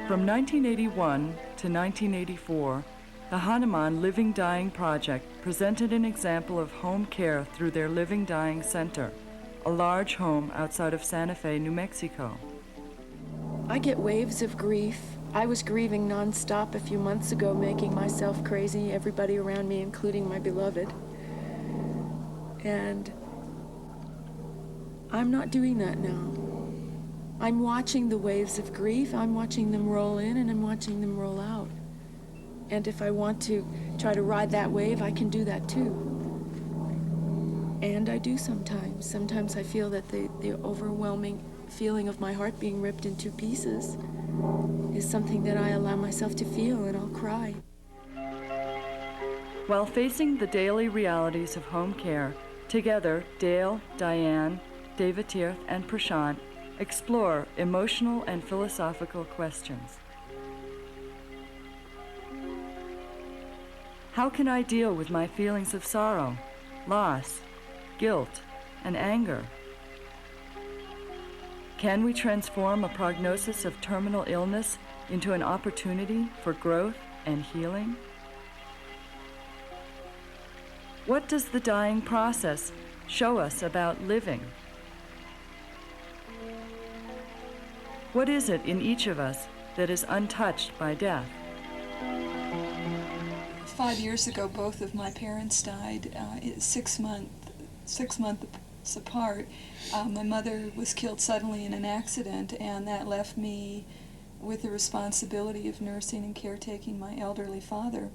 From 1981 to 1984, the Hanuman Living Dying Project presented an example of home care through their Living Dying Center, a large home outside of Santa Fe, New Mexico. I get waves of grief. I was grieving nonstop a few months ago, making myself crazy, everybody around me, including my beloved. And I'm not doing that now. I'm watching the waves of grief. I'm watching them roll in and I'm watching them roll out. And if I want to try to ride that wave, I can do that too. And I do sometimes. Sometimes I feel that the overwhelming feeling of my heart being ripped in two pieces is something that I allow myself to feel, and I'll cry. While facing the daily realities of home care, together Dale, Diane, David Tirth, and Prashant explore emotional and philosophical questions. How can I deal with my feelings of sorrow, loss, guilt, and anger? Can we transform a prognosis of terminal illness into an opportunity for growth and healing? What does the dying process show us about living? What is it in each of us that is untouched by death? 5 years ago, both of my parents died 6 months apart. My mother was killed suddenly in an accident, and that left me with the responsibility of nursing and caretaking my elderly father.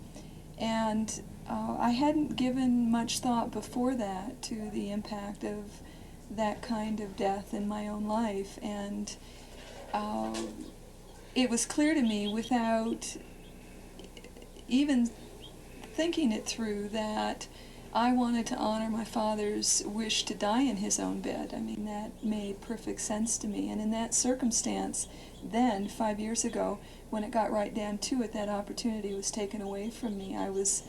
And I hadn't given much thought before that to the impact of that kind of death in my own life. And it was clear to me without even thinking it through that I wanted to honor my father's wish to die in his own bed. I mean, that made perfect sense to me. And in that circumstance, then, 5 years ago, when it got right down to it, that opportunity was taken away from me. I was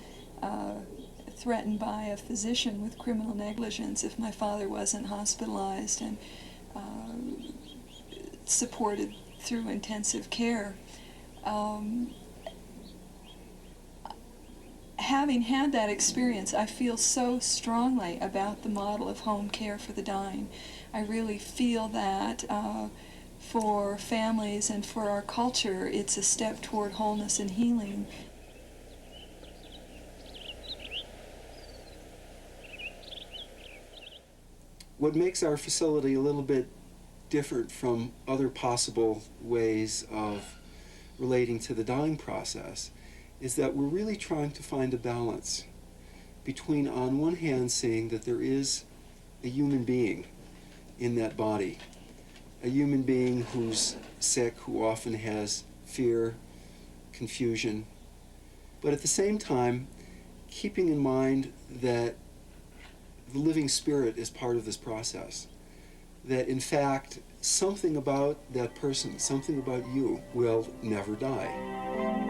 threatened by a physician with criminal negligence if my father wasn't hospitalized and supported through intensive care. Having had that experience, I feel so strongly about the model of home care for the dying. I really feel that for families and for our culture, it's a step toward wholeness and healing. What makes our facility a little bit different from other possible ways of relating to the dying process is that we're really trying to find a balance between, on one hand, seeing that there is a human being in that body, a human being who's sick, who often has fear, confusion, but at the same time, keeping in mind that the living spirit is part of this process, that in fact, something about that person, something about you will never die.